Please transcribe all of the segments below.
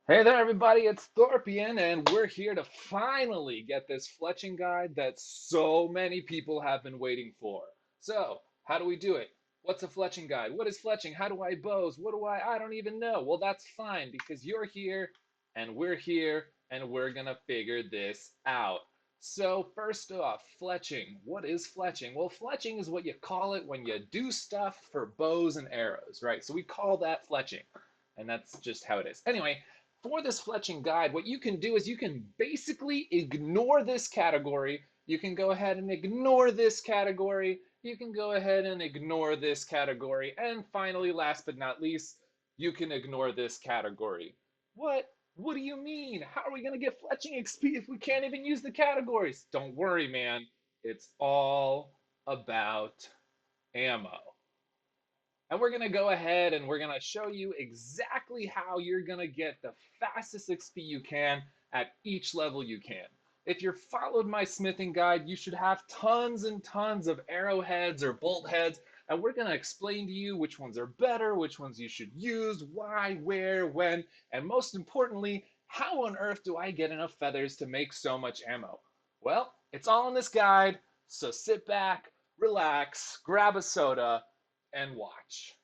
Hey there, everybody. It's Thorpian, and we're here to finally get this fletching guide that so many people have been waiting for. So, how do we do it? What's a fletching guide? What is fletching? How do I bows? What do I don't even know. Well, that's fine because you're here, and we're gonna figure this out. So, first off, fletching. What is fletching? Well, fletching is what you call it when you do stuff for bows and arrows, right? So we call that fletching, and that's just how it is. Anyway, for this fletching guide, what you can do is you can basically ignore this category. You can go ahead and ignore this category. You can go ahead and ignore this category. And finally, last but not least, you can ignore this category. What? What do you mean? How are we going to get fletching XP if we can't even use the categories? Don't worry, man. It's all about ammo. And we're going to go ahead and we're going to show you exactly how you're going to get the fastest XP you can at each level you can. If you've followed my smithing guide, you should have tons and tons of arrowheads or bolt heads, and we're going to explain to you which ones are better, which ones you should use, why, where, when, and most importantly, how on earth do I get enough feathers to make so much ammo? Well, it's all in this guide, so sit back, relax, grab a soda, and watch.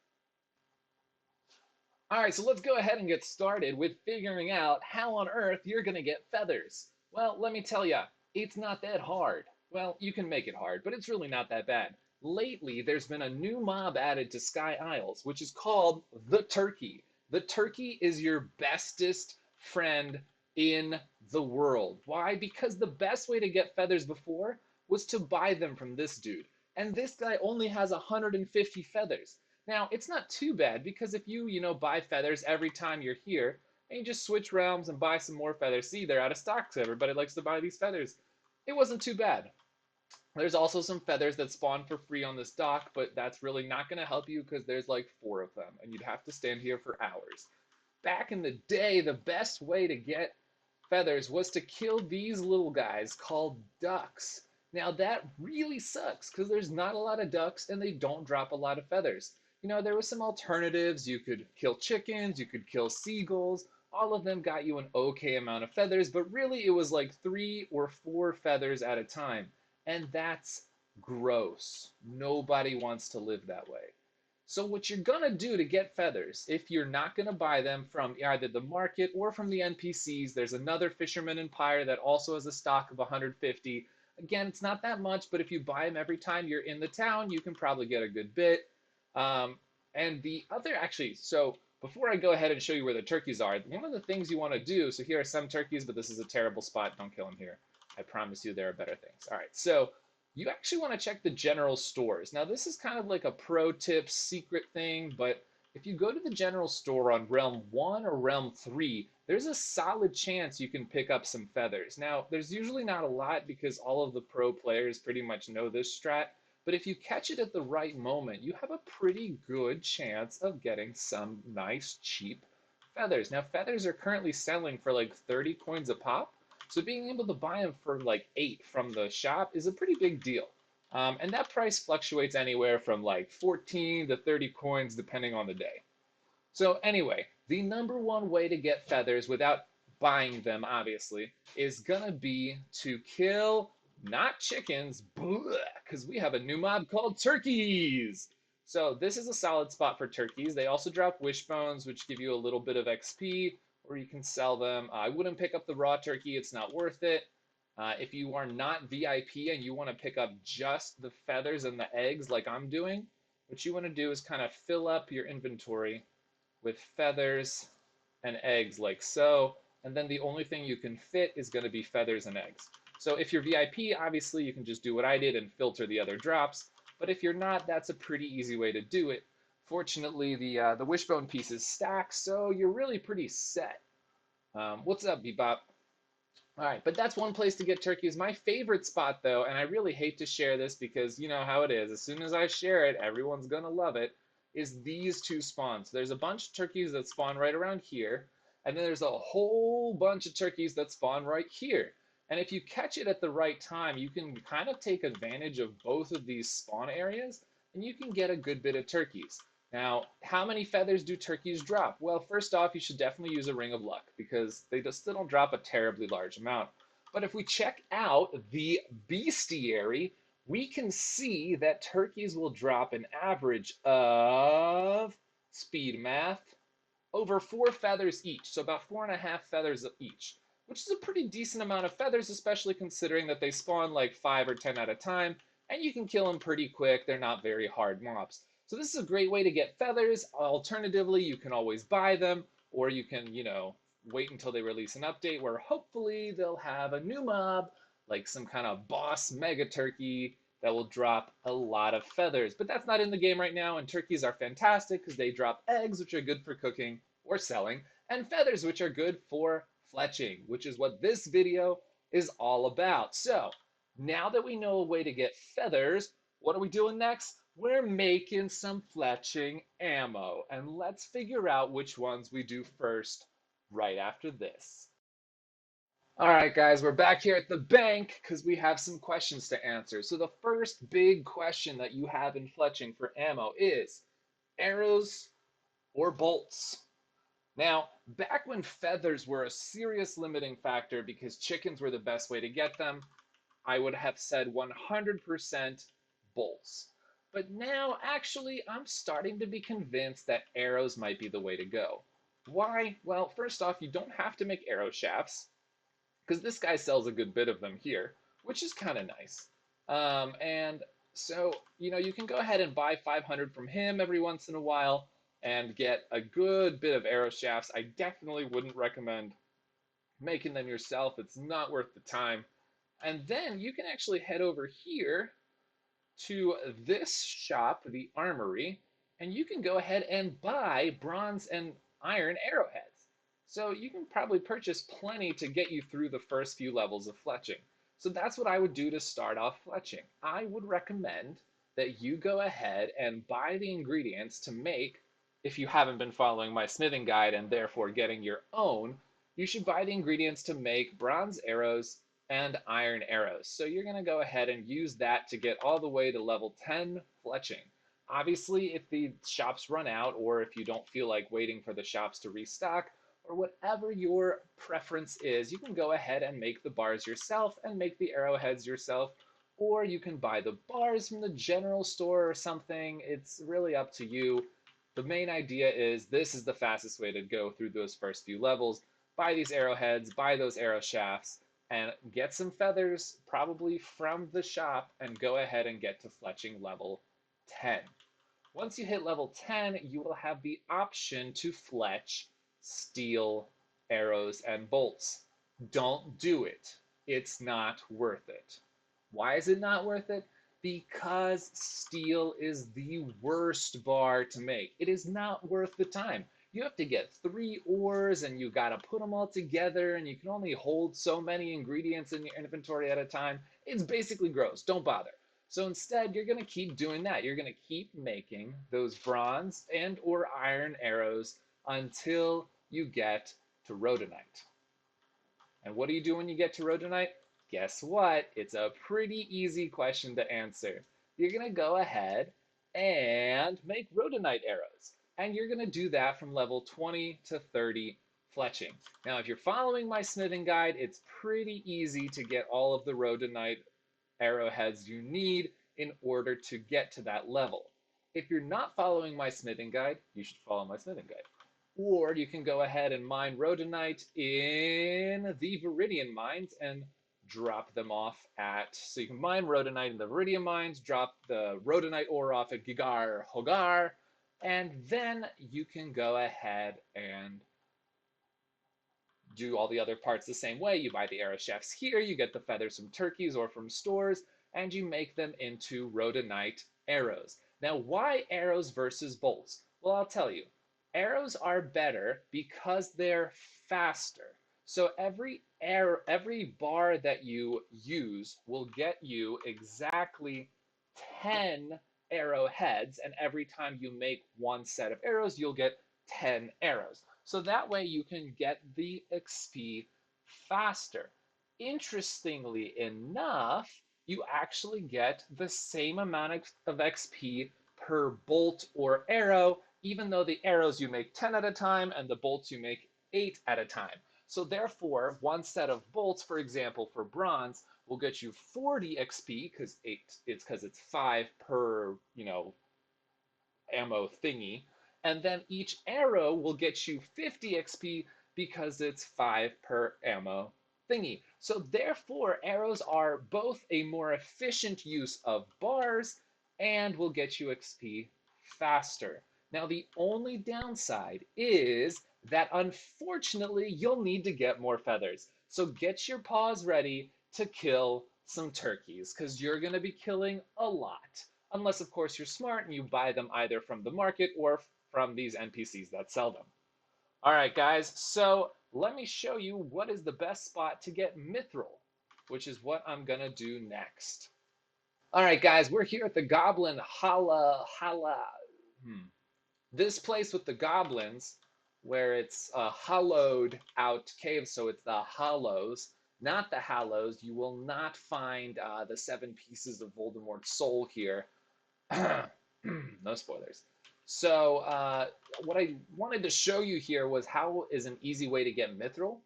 All right, so let's go ahead and get started with figuring out how on earth you're going to get feathers. Well, let me tell you, it's not that hard. Well, you can make it hard, but it's really not that bad. Lately, there's been a new mob added to Sky Isles, which is called the Turkey. The Turkey is your bestest friend in the world. Why? Because the best way to get feathers before was to buy them from this dude. And this guy only has 150 feathers. Now, it's not too bad because if you buy feathers every time you're here, and you just switch realms and buy some more feathers. See, they're out of stock, so everybody likes to buy these feathers. It wasn't too bad. There's also some feathers that spawn for free on this dock, but that's really not going to help you because there's like 4 of them, and you'd have to stand here for hours. Back in the day, the best way to get feathers was to kill these little guys called ducks. Now that really sucks because there's not a lot of ducks and they don't drop a lot of feathers. There were some alternatives. You could kill chickens, you could kill seagulls. All of them got you an okay amount of feathers, but really it was like 3 or 4 feathers at a time. And that's gross. Nobody wants to live that way. So what you're gonna do to get feathers, if you're not gonna buy them from either the market or from the NPCs, there's another fisherman in Pyre that also has a stock of 150. Again, it's not that much, but if you buy them every time you're in the town, you can probably get a good bit. Um, and the other, actually, so before I go ahead and show you where the turkeys are, one of the things you want to do, so here are some turkeys, but this is a terrible spot. Don't kill them here. I promise you there are better things. All right, so you actually want to check the general stores. Now, this is kind of like a pro tip secret thing, but if you go to the general store on Realm 1 or Realm 3, there's a solid chance you can pick up some feathers. Now, there's usually not a lot because all of the pro players pretty much know this strat, but if you catch it at the right moment, you have a pretty good chance of getting some nice, cheap feathers. Now, feathers are currently selling for like 30 coins a pop, so being able to buy them for like 8 from the shop is a pretty big deal. And that price fluctuates anywhere from like 14 to 30 coins depending on the day. So anyway, the number one way to get feathers without buying them, obviously, is gonna be to kill not chickens, because we have a new mob called turkeys. So this is a solid spot for turkeys. They also drop wishbones, which give you a little bit of XP, or you can sell them. I wouldn't pick up the raw turkey, it's not worth it. If you are not VIP and you want to pick up just the feathers and the eggs like I'm doing, what you want to do is kind of fill up your inventory with feathers and eggs like so, and then the only thing you can fit is going to be feathers and eggs. So if you're VIP, obviously you can just do what I did and filter the other drops, but if you're not, that's a pretty easy way to do it. Fortunately, the wishbone pieces stack, so you're really pretty set. What's up, Bebop? All right, but that's one place to get turkeys. My favorite spot, though, and I really hate to share this because you know how it is. As soon as I share it, everyone's going to love it, is these 2 spawns. There's a bunch of turkeys that spawn right around here, and then there's a whole bunch of turkeys that spawn right here. And if you catch it at the right time, you can kind of take advantage of both of these spawn areas, and you can get a good bit of turkeys. Now, how many feathers do turkeys drop? Well, first off, you should definitely use a ring of luck because they just still don't drop a terribly large amount. But if we check out the bestiary, we can see that turkeys will drop an average of, speed math, over 4 feathers each, so about 4.5 feathers each, which is a pretty decent amount of feathers, especially considering that they spawn like 5 or 10 at a time, and you can kill them pretty quick. They're not very hard mobs. So this is a great way to get feathers. Alternatively, you can always buy them, or you can, wait until they release an update where hopefully they'll have a new mob, like some kind of boss mega turkey that will drop a lot of feathers. But that's not in the game right now, and turkeys are fantastic because they drop eggs, which are good for cooking or selling, and feathers, which are good for fletching, which is what this video is all about. So now that we know a way to get feathers, what are we doing next? We're making some fletching ammo, and let's figure out which ones we do first right after this. All right, guys, we're back here at the bank because we have some questions to answer. So the first big question that you have in fletching for ammo is arrows or bolts? Now, back when feathers were a serious limiting factor because chickens were the best way to get them, I would have said 100% bolts. But now, actually, I'm starting to be convinced that arrows might be the way to go. Why? Well, first off, you don't have to make arrow shafts because this guy sells a good bit of them here, which is kind of nice. And so, you can go ahead and buy 500 from him every once in a while and get a good bit of arrow shafts. I definitely wouldn't recommend making them yourself. It's not worth the time. And then you can actually head over here to this shop, the Armory, and you can go ahead and buy bronze and iron arrowheads. So you can probably purchase plenty to get you through the first few levels of fletching. So that's what I would do to start off fletching. I would recommend that you go ahead and buy the ingredients to make, if you haven't been following my smithing guide and therefore getting your own, you should buy the ingredients to make bronze arrows and iron arrows. So you're going to go ahead and use that to get all the way to level 10 fletching. Obviously, if the shops run out or if you don't feel like waiting for the shops to restock, or whatever your preference is, you can go ahead and make the bars yourself and make the arrowheads yourself, or you can buy the bars from the general store or something. It's really up to you. The main idea is this is the fastest way to go through those first few levels. Buy these arrowheads, buy those arrow shafts, and get some feathers probably from the shop and go ahead and get to fletching level 10. Once you hit level 10, you will have the option to fletch steel arrows and bolts. Don't do it. It's not worth it. Why is it not worth it? Because steel is the worst bar to make. It is not worth the time. You have to get 3 ores and you gotta put them all together and you can only hold so many ingredients in your inventory at a time. It's basically gross. Don't bother. So instead, you're gonna keep doing that. You're gonna keep making those bronze and or iron arrows until you get to rhodonite. And what do you do when you get to rhodonite? Guess what? It's a pretty easy question to answer. You're going to go ahead and make rhodonite arrows. And you're going to do that from level 20 to 30 fletching. Now, if you're following my smithing guide, it's pretty easy to get all of the rhodonite arrowheads you need in order to get to that level. If you're not following my smithing guide, you should follow my smithing guide. Or you can go ahead and mine rhodonite in the Viridian mines and drop them off at, so you can mine rhodonite in the Viridian mines, drop the rhodonite ore off at Gigar Hogar, and then you can go ahead and do all the other parts the same way. You buy the arrow shafts here, you get the feathers from turkeys or from stores, and you make them into rhodonite arrows. Now, why arrows versus bolts? Well, I'll tell you. Arrows are better because they're faster. So every bar that you use will get you exactly 10 arrowheads, and every time you make one set of arrows, you'll get 10 arrows. So that way you can get the XP faster. Interestingly enough, you actually get the same amount of XP per bolt or arrow even though the arrows you make 10 at a time and the bolts you make 8 at a time. So therefore, one set of bolts, for example, for bronze, will get you 40 XP because it's 5 per, ammo thingy. And then each arrow will get you 50 XP because it's 5 per ammo thingy. So therefore, arrows are both a more efficient use of bars and will get you XP faster. Now, the only downside is that unfortunately, you'll need to get more feathers. So get your paws ready to kill some turkeys because you're going to be killing a lot. Unless, of course, you're smart and you buy them either from the market or from these NPCs that sell them. All right, guys, so let me show you what is the best spot to get Mithril, which is what I'm going to do next. All right, guys, we're here at the Goblin Hala. This place with the goblins, where it's a hollowed out cave, so it's the hollows, not the hallows. You will not find the 7 pieces of Voldemort's soul here. No spoilers. So what I wanted to show you here was how is an easy way to get Mithril.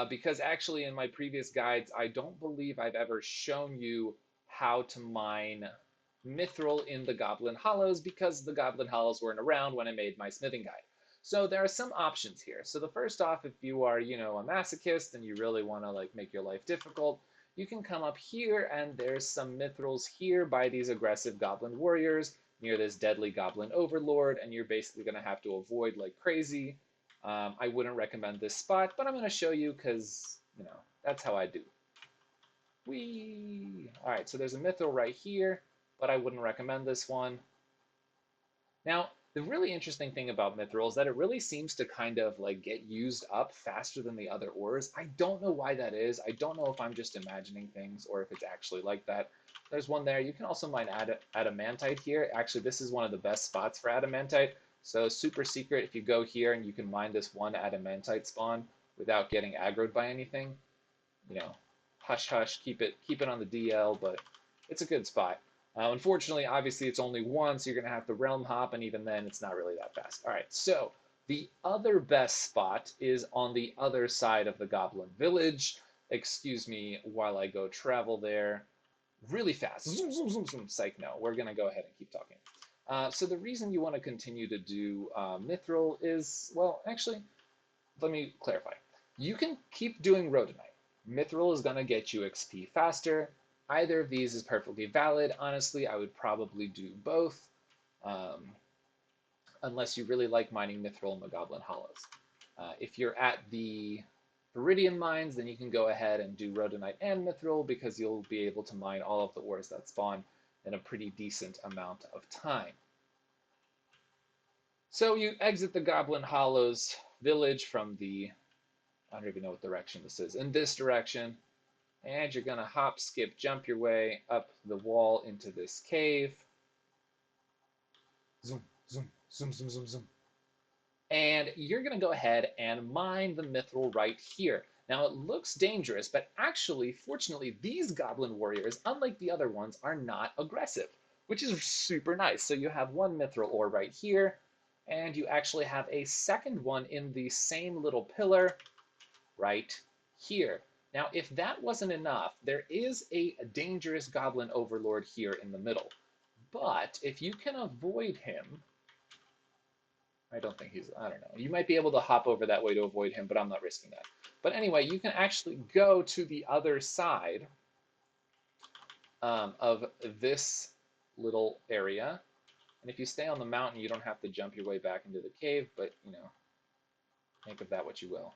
Because actually in my previous guides, I don't believe I've ever shown you how to mine Mithril in the Goblin Hollows because the Goblin Hollows weren't around when I made my smithing guide. So there are some options here. So the first off, if you are, a masochist and you really want to make your life difficult, you can come up here and there's some Mithrils here by these aggressive Goblin warriors near this deadly Goblin Overlord, and you're basically going to have to avoid like crazy. I wouldn't recommend this spot, but I'm going to show you because, that's how I do. Whee! All right, so there's a Mithril right here, but I wouldn't recommend this one. Now, the really interesting thing about Mithril is that it really seems to kind of get used up faster than the other ores. I don't know why that is. I don't know if I'm just imagining things or if it's actually like that. There's one there. You can also mine adamantite here. Actually, this is one of the best spots for adamantite. So super secret, if you go here and you can mine this one adamantite spawn without getting aggroed by anything, hush hush, keep it on the DL, but it's a good spot. Unfortunately, obviously, it's only one, so you're going to have to realm hop, and even then, it's not really that fast. All right, so the other best spot is on the other side of the Goblin Village. Excuse me while I go travel there really fast. Zoom, zoom, zoom, zoom. Psych, no. We're going to go ahead and keep talking. So the reason you want to continue to do Mithril is, well, actually, let me clarify. You can keep doing Rhodonite. Mithril is going to get you XP faster. Either of these is perfectly valid. Honestly, I would probably do both, unless you really like mining Mithril in the Goblin Hollows. If you're at the Viridian mines, then you can go ahead and do Rhodonite and Mithril because you'll be able to mine all of the ores that spawn in a pretty decent amount of time. So you exit the Goblin Hollows village from the, I don't even know what direction this is, in this direction. And you're going to hop, skip, jump your way up the wall into this cave. Zoom, zoom, zoom, zoom, zoom, zoom. And you're going to go ahead and mine the Mithril right here. Now, it looks dangerous, but actually, fortunately, these Goblin Warriors, unlike the other ones, are not aggressive, which is super nice. So you have one Mithril ore right here, and you actually have a second one in the same little pillar right here. Now, if that wasn't enough, there is a dangerous Goblin Overlord here in the middle. But if you can avoid him, I don't know. You might be able to hop over that way to avoid him, but I'm not risking that. But anyway, you can actually go to the other side of this little area. And if you stay on the mountain, you don't have to jump your way back into the cave, but, make of that what you will.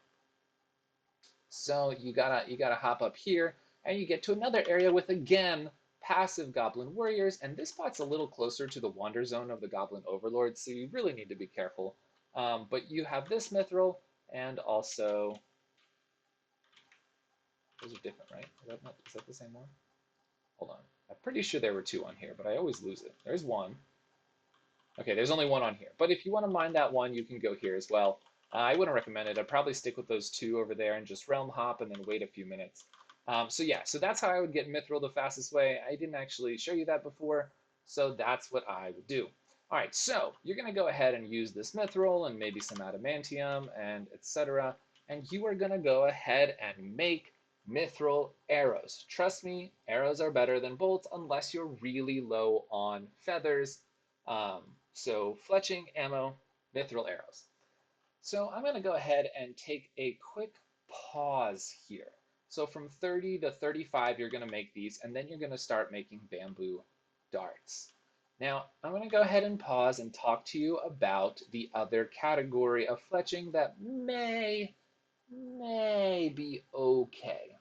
So you gotta hop up here, and you get to another area with, again, passive Goblin Warriors, and this spot's a little closer to the Wander Zone of the Goblin Overlord, so you really need to be careful. But you have this Mithril, and also... Those are different, right? Is that the same one? Hold on. I'm pretty sure there were 2 on here, but I always lose it. There's one. Okay, there's only 1 on here. But if you want to mine that one, you can go here as well. I wouldn't recommend it. I'd probably stick with those 2 over there and just realm hop and then wait a few minutes. So that's how I would get Mithril the fastest way. I didn't actually show you that before, so that's what I would do. All right, so you're going to go ahead and use this mithril and maybe some adamantium and etc. And you are going to go ahead and make mithril arrows. Trust me, arrows are better than bolts unless you're really low on feathers. Um, so fletching, ammo, mithril arrows. So I'm going to go ahead and take a quick pause here. So from 30 to 35, you're going to make these, and then you're going to start making bamboo darts. Now, I'm going to go ahead and pause and talk to you about the other category of fletching that may be okay.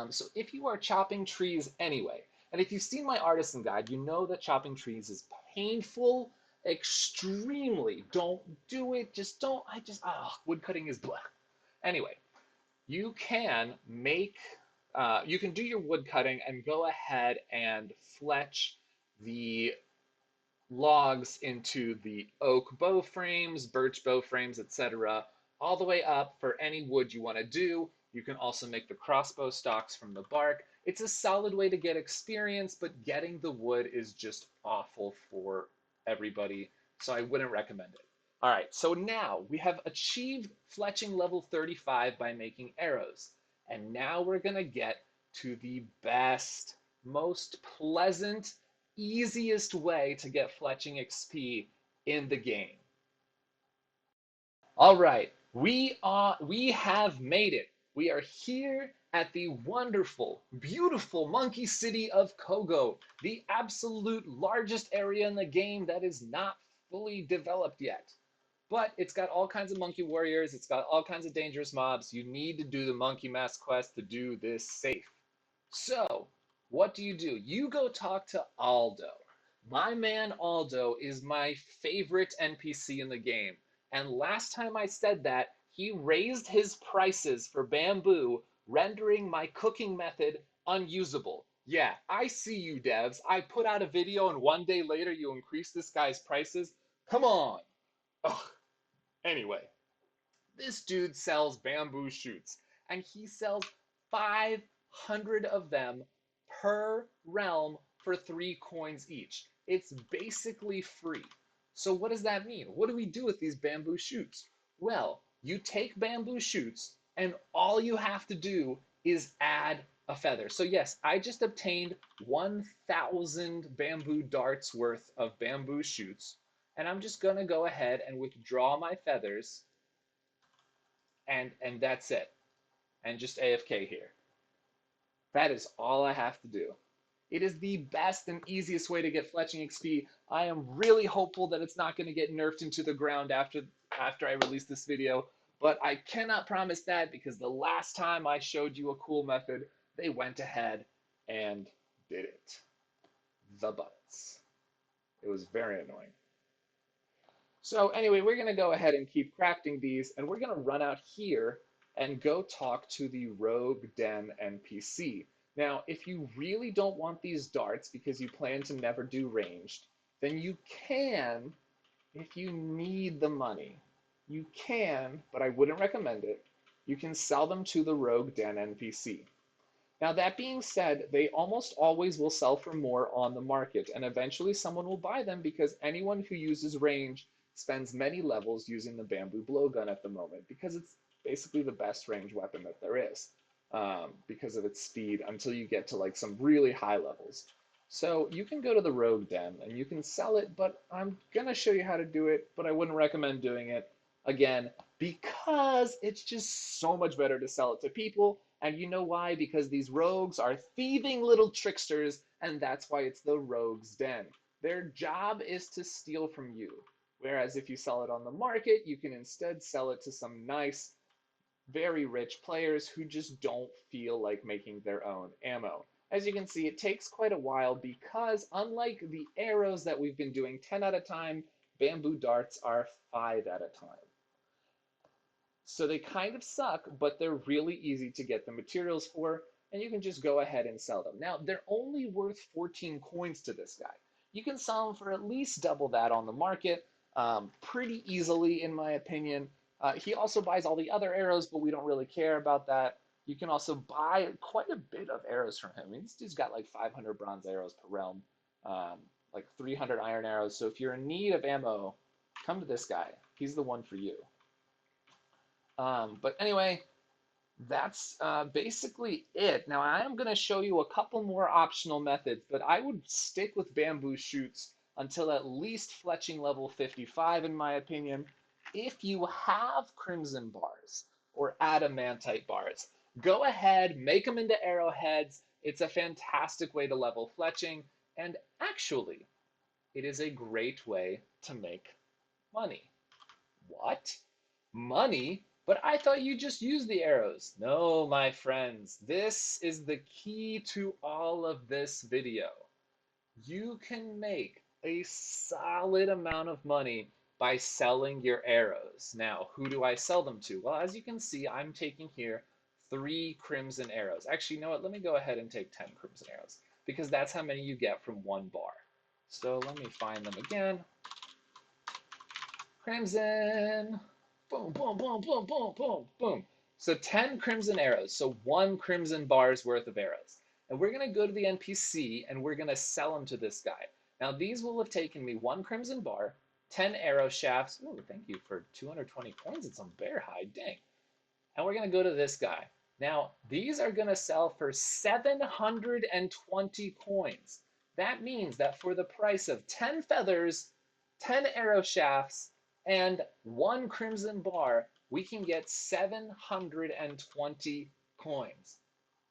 So if you are chopping trees anyway, and if you've seen my artisan guide, you know that chopping trees is painful, extremely. Don't do it. Just don't. Wood cutting is blah. Anyway, you can make, you can do your wood cutting and go ahead and fletch the logs into the oak bow frames, birch bow frames, etc., all the way up for any wood you want to do. You can also make the crossbow stocks from the bark. It's a solid way to get experience, but getting the wood is just awful for everybody, so I wouldn't recommend it. All right, so now we have achieved fletching level 35 by making arrows. And now we're going to get to the best, most pleasant, easiest way to get fletching XP in the game. All right, we have made it. We are here at the wonderful, beautiful monkey city of Kogo, the absolute largest area in the game that is not fully developed yet. But it's got all kinds of monkey warriors, it's got all kinds of dangerous mobs. You need to do the monkey mask quest to do this safe. So, what do? You go talk to Aldo. My man Aldo is my favorite NPC in the game. And last time I said that, he raised his prices for bamboo, rendering my cooking method unusable. Yeah, I see you devs. I put out a video and one day later you increase this guy's prices. Come on. Ugh. Anyway, this dude sells bamboo shoots, and he sells 500 of them per realm for 3 coins each. It's basically free. So what does that mean? What do we do with these bamboo shoots? Well, you take bamboo shoots, and all you have to do is add a feather. So yes, I just obtained 1,000 bamboo darts worth of bamboo shoots, and I'm just going to go ahead and withdraw my feathers, and that's it. And just AFK here. That is all I have to do. It is the best and easiest way to get fletching XP. I am really hopeful that it's not going to get nerfed into the ground after I release this video, but I cannot promise that because the last time I showed you a cool method, they went ahead and did it. The butts. It was very annoying. So anyway, we're going to go ahead and keep crafting these, and we're going to run out here and go talk to the Rogue Den NPC. Now, if you really don't want these darts because you plan to never do ranged, then you can, if you need the money, you can, but I wouldn't recommend it, you can sell them to the Rogue Den NPC. Now, that being said, they almost always will sell for more on the market, and eventually someone will buy them because anyone who uses range spends many levels using the bamboo blowgun at the moment because it's basically the best range weapon that there is because of its speed until you get to like some really high levels. So you can go to the Rogue Den and you can sell it, but I'm going to show you how to do it, but I wouldn't recommend doing it again because it's just so much better to sell it to people. And you know why? Because these rogues are thieving little tricksters, and that's why it's the Rogue's Den. Their job is to steal from you. Whereas if you sell it on the market, you can instead sell it to some nice, very rich players who just don't feel like making their own ammo. As you can see, it takes quite a while because unlike the arrows that we've been doing 10 at a time, bamboo darts are 5 at a time. So they kind of suck, but they're really easy to get the materials for, and you can just go ahead and sell them. Now, they're only worth 14 coins to this guy. You can sell them for at least double that on the market, pretty easily, in my opinion. He also buys all the other arrows, but we don't really care about that. You can also buy quite a bit of arrows from him. I mean, this dude's got like 500 bronze arrows per realm. like 300 iron arrows. So if you're in need of ammo, come to this guy. He's the one for you. But anyway, that's basically it. Now I am going to show you a couple more optional methods, but I would stick with bamboo shoots until at least fletching level 55 in my opinion. If you have crimson bars or adamantite bars, go ahead, make them into arrowheads. It's a fantastic way to level fletching, and actually, it is a great way to make money. What? Money? But I thought you just used the arrows. No, my friends, this is the key to all of this video. You can make a solid amount of money by selling your arrows. Now, who do I sell them to? Well, as you can see, I'm taking here 3 crimson arrows. Actually, you know what? Let me go ahead and take 10 crimson arrows because that's how many you get from 1 bar. So let me find them again. Crimson. Boom, boom, boom, boom, boom, boom, boom. So 10 crimson arrows. So 1 crimson bar's worth of arrows. And we're going to go to the NPC and we're going to sell them to this guy. Now these will have taken me 1 crimson bar, 10 arrow shafts. Ooh, thank you for 220 coins and some bear hide. Dang. And we're going to go to this guy. Now these are going to sell for 720 coins. That means that for the price of 10 feathers, 10 arrow shafts, and 1 crimson bar, we can get 720 coins.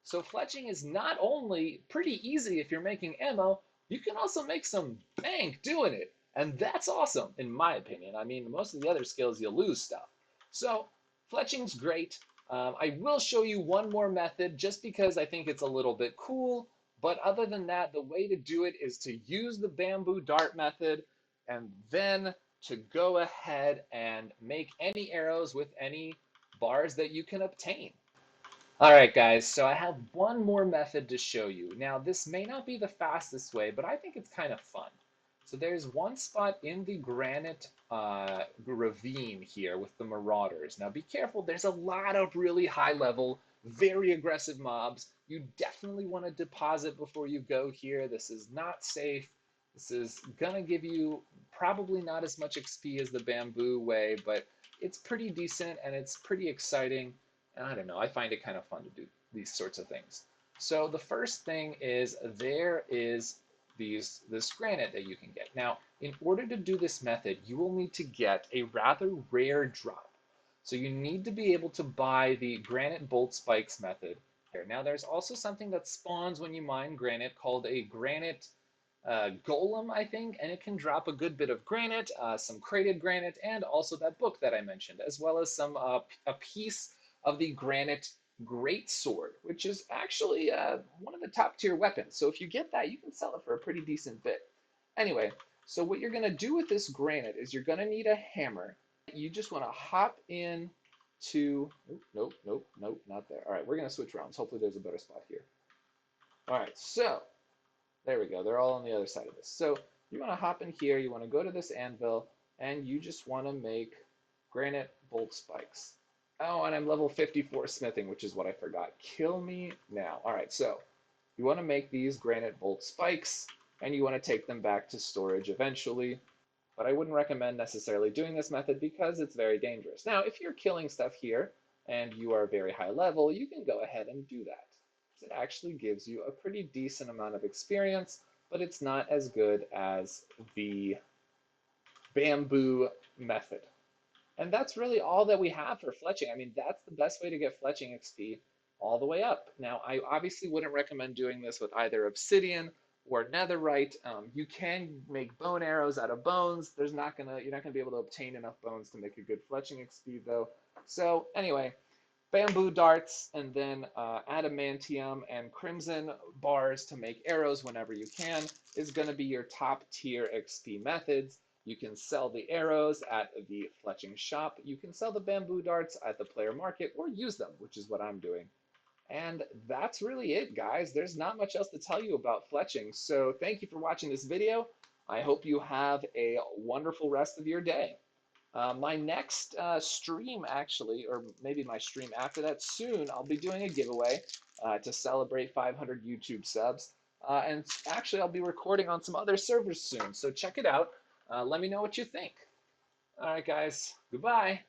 So fletching is not only pretty easy if you're making ammo, you can also make some bank doing it. And that's awesome, in my opinion. I mean, most of the other skills, you lose stuff. So fletching's great. I will show you one more method just because I think it's a little bit cool. But other than that, the way to do it is to use the bamboo dart method and then to go ahead and make any arrows with any bars that you can obtain. All right, guys, so I have one more method to show you. Now, this may not be the fastest way, but I think it's kind of fun. So there's one spot in the Granite ravine here with the Marauders. Now, be careful. There's a lot of really high-level, very aggressive mobs. You definitely want to deposit before you go here. This is not safe. This is going to give you probably not as much XP as the bamboo way, but it's pretty decent and it's pretty exciting. And I don't know, I find it kind of fun to do these sorts of things. So the first thing is there is this granite that you can get. Now, in order to do this method, you will need to get a rather rare drop. So you need to be able to buy the granite bolt spikes method. Now, there's also something that spawns when you mine granite called a granite golem, I think, and it can drop a good bit of granite, some crated granite, and also that book that I mentioned, as well as some a piece of the granite greatsword, which is actually one of the top tier weapons. So if you get that, you can sell it for a pretty decent bit. Anyway, so what you're going to do with this granite is you're going to need a hammer. You just want to hop in to, nope, not there. All right, we're going to switch rounds. Hopefully there's a better spot here. All right, so there we go. They're all on the other side of this. So you want to hop in here. You want to go to this anvil, and you just want to make granite bolt spikes. Oh, and I'm level 54 smithing, which is what I forgot. Kill me now. All right, so you want to make these granite bolt spikes, and you want to take them back to storage eventually. But I wouldn't recommend necessarily doing this method because it's very dangerous. Now, if you're killing stuff here and you are very high level, you can go ahead and do that. It actually gives you a pretty decent amount of experience, but it's not as good as the bamboo method. And that's really all that we have for fletching. I mean, that's the best way to get fletching XP all the way up. Now, I obviously wouldn't recommend doing this with either obsidian or netherite. You can make bone arrows out of bones. You're not gonna be able to obtain enough bones to make a good fletching XP though. So anyway, bamboo darts and then adamantium and crimson bars to make arrows whenever you can is going to be your top tier XP methods. You can sell the arrows at the fletching shop. You can sell the bamboo darts at the player market or use them, which is what I'm doing. And that's really it, guys. There's not much else to tell you about fletching. So thank you for watching this video. I hope you have a wonderful rest of your day. My next stream, actually, or maybe my stream after that soon, I'll be doing a giveaway to celebrate 500 YouTube subs. And actually, I'll be recording on some other servers soon, so check it out. Let me know what you think. All right, guys. Goodbye.